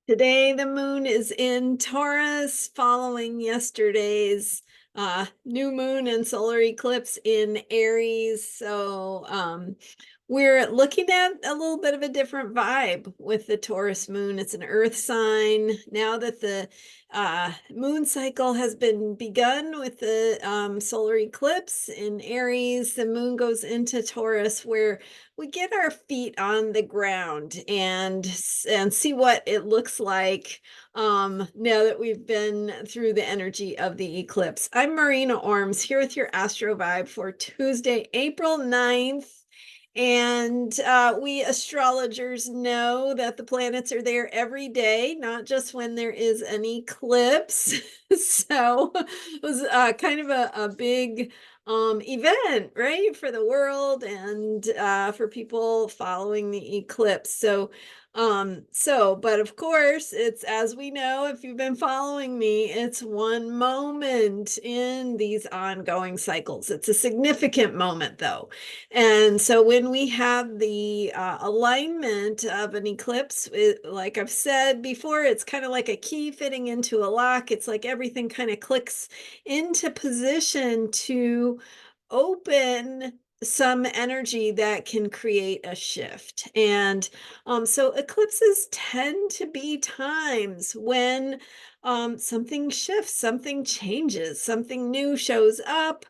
Today, the moon is in Taurus, following yesterday's new moon and solar eclipse in Aries. So we're looking at a little bit of a different vibe with the Taurus moon. It's an earth sign. Now that the moon cycle has been begun with the solar eclipse in Aries, the moon goes into Taurus, where we get our feet on the ground and see what it looks like now that we've been through the energy of the eclipse. I'm Marina Orms, here with your Astro Vibe for Tuesday, April 9th. And we astrologers know that the planets are there every day, not just when there is an eclipse. So it was kind of a big event, right, for the world and for people following the eclipse. But of course, it's, as we know, if you've been following me, it's one moment in these ongoing cycles. It's a significant moment, though. And so when we have the alignment of an eclipse, like I've said before, it's kind of like a key fitting into a lock. It's like everything kind of clicks into position to open some energy that can create a shift. And so eclipses tend to be times when something shifts, something changes, something new shows up,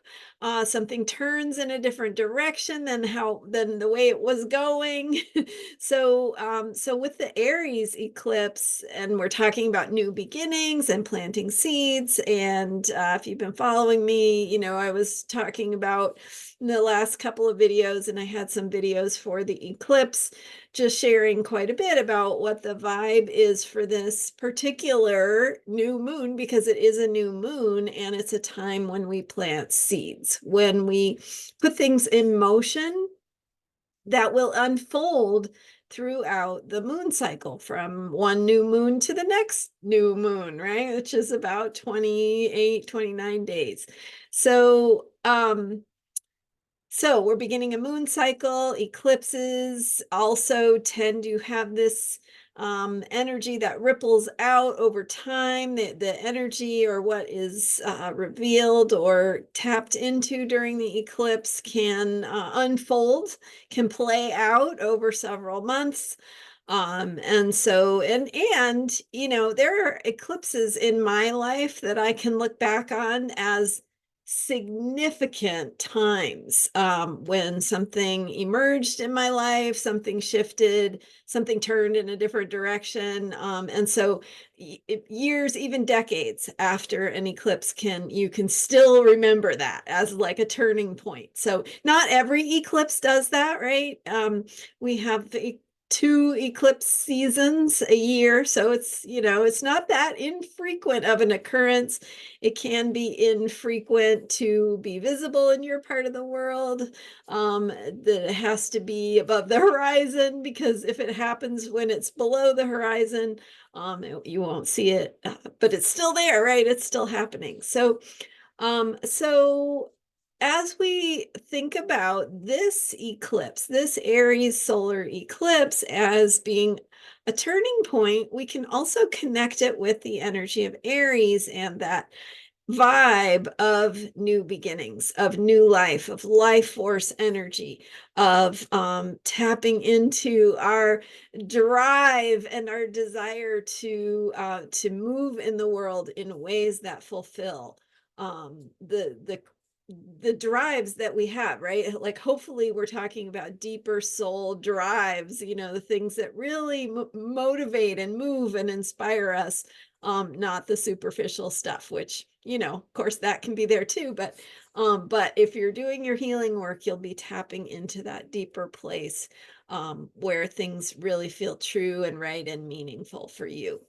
something turns in a different direction than the way it was going. So with the Aries eclipse, and we're talking about new beginnings and planting seeds. And if you've been following me, you know I was talking about the last couple of videos, and I had some videos for the eclipse, just sharing quite a bit about what the vibe is for this particular new moon, because it is a new moon and it's a time when we plant seeds, when we put things in motion that will unfold throughout the moon cycle, from one new moon to the next new moon, right? Which is about 28, 29 days. So we're beginning a moon cycle. Eclipses also tend to have this energy that ripples out over time. The energy, or what is revealed or tapped into during the eclipse, can unfold, can play out over several months. And you know, there are eclipses in my life that I can look back on as significant times, when something emerged in my life, something shifted, something turned in a different direction. And so years, even decades after an eclipse, you can still remember that as like a turning point. So not every eclipse does that, right? We have two eclipse seasons a year, so it's not that infrequent of an occurrence. It can be infrequent to be visible in your part of the world. That it has to be above the horizon, because if it happens when it's below the horizon, you won't see it, but it's still there, right? It's still happening. So as we think about this eclipse, this Aries solar eclipse, as being a turning point, we can also connect it with the energy of Aries and that vibe of new beginnings, of new life, of life force energy, of tapping into our drive and our desire to move in the world in ways that fulfill the drives that we have, right? Like, hopefully we're talking about deeper soul drives, the things that really motivate and move and inspire us, not the superficial stuff, which, of course, that can be there too. But if you're doing your healing work, you'll be tapping into that deeper place, where things really feel true and right and meaningful for you.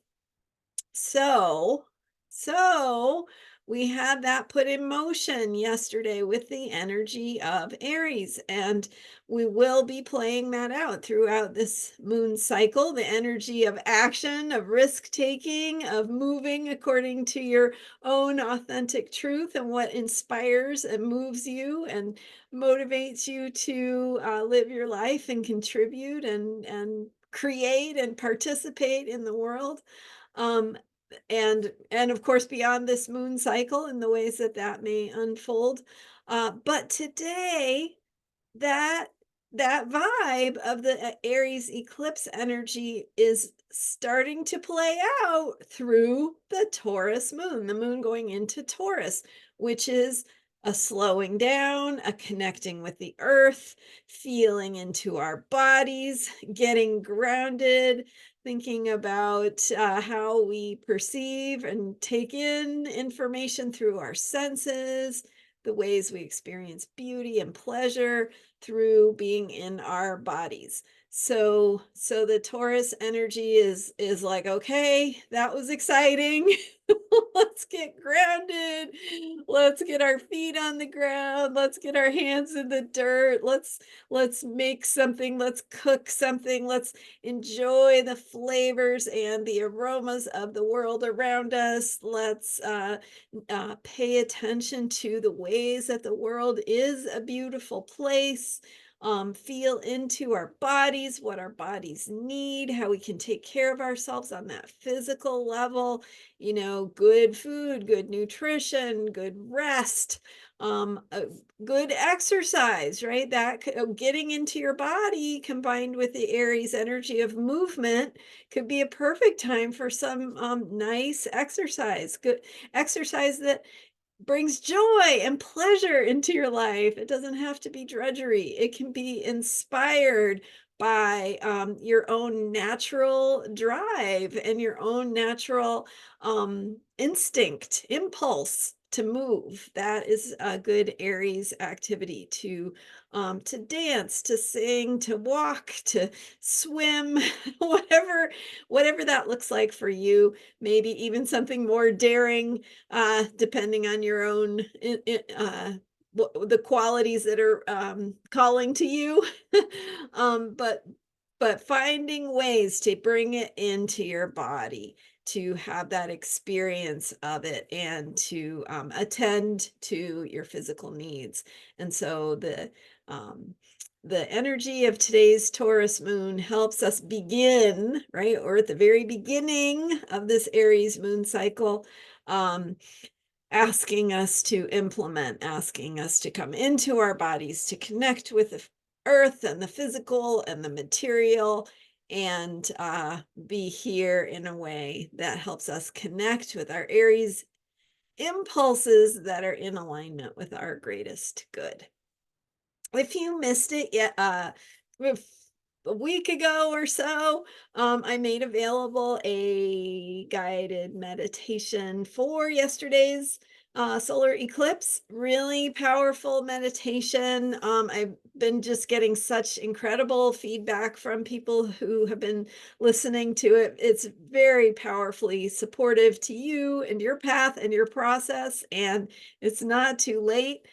So we had that put in motion yesterday with the energy of Aries, and we will be playing that out throughout this moon cycle, the energy of action, of risk taking, of moving according to your own authentic truth, and what inspires and moves you and motivates you to live your life and contribute and create and participate in the world. Um, and of course beyond this moon cycle and the ways that that may unfold. But today that that vibe of the Aries eclipse energy is starting to play out through the Taurus moon, the moon going into Taurus, which is a slowing down, a connecting with the earth, feeling into our bodies, getting grounded, thinking about how we perceive and take in information through our senses, the ways we experience beauty and pleasure through being in our bodies. So the Taurus energy is like, okay, that was exciting. Let's get grounded. Let's get our feet on the ground. Let's get our hands in the dirt. Let's make something. Let's cook something. Let's enjoy the flavors and the aromas of the world around us. Let's pay attention to the ways that the world is a beautiful place. Feel into our bodies, what our bodies need, how we can take care of ourselves on that physical level, good food, good nutrition, good rest, good exercise, right? Getting into your body combined with the Aries energy of movement could be a perfect time for some nice exercise, good exercise that brings joy and pleasure into your life. It doesn't have to be drudgery. It can be inspired by your own natural drive and your own natural instinct, impulse to move. That is a good Aries activity to dance, to sing, to walk, to swim, whatever that looks like for you. Maybe even something more daring, depending on your own the qualities that are calling to you. um, but but finding ways to bring it into your body, to have that experience of it, and to attend to your physical needs. And so the energy of today's Taurus moon helps us begin, right, or at the very beginning of this Aries moon cycle, um, asking us to implement, asking us to come into our bodies, to connect with the earth and the physical and the material, and be here in a way that helps us connect with our Aries impulses that are in alignment with our greatest good. If you missed it yet, a week ago or so, I made available a guided meditation for yesterday's solar eclipse. Really powerful meditation. I've been just getting such incredible feedback from people who have been listening to it. It's very powerfully supportive to you and your path and your process, and it's not too late.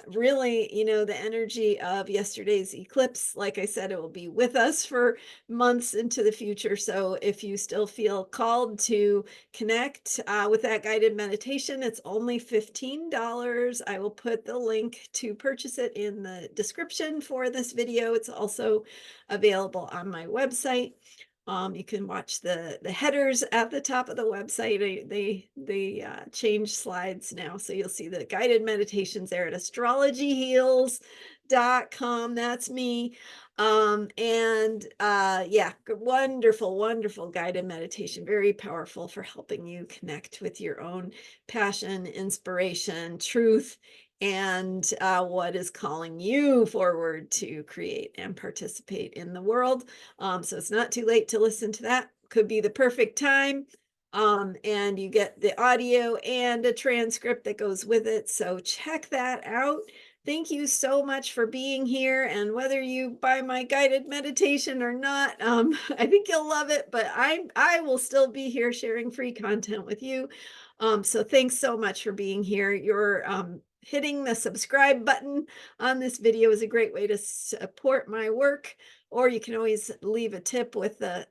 Really, the energy of yesterday's eclipse, like I said, it will be with us for months into the future. So if you still feel called to connect with that guided meditation, it's only $15. I will put the link to purchase it in the description for this video. It's also available on my website. You can watch the headers at the top of the website. They change slides now, so you'll see the guided meditations there at astrologyheals.com. That's me. And yeah, wonderful guided meditation, very powerful for helping you connect with your own passion, inspiration, truth, and what is calling you forward to create and participate in the world. So it's not too late to listen to that. Could be the perfect time. And you get the audio and a transcript that goes with it. So check that out. Thank you so much for being here. And whether you buy my guided meditation or not, I think you'll love it. But I will still be here sharing free content with you. So thanks so much for being here. Your hitting the subscribe button on this video is a great way to support my work, or you can always leave a tip with the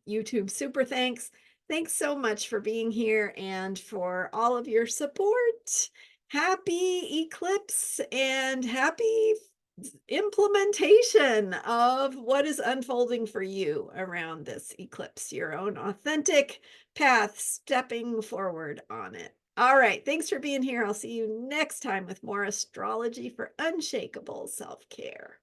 YouTube super thanks. Thanks so much for being here and for all of your support. Happy eclipse and happy implementation of what is unfolding for you around this eclipse, your own authentic path, stepping forward on it. All right. Thanks for being here. I'll see you next time with more astrology for unshakable self care.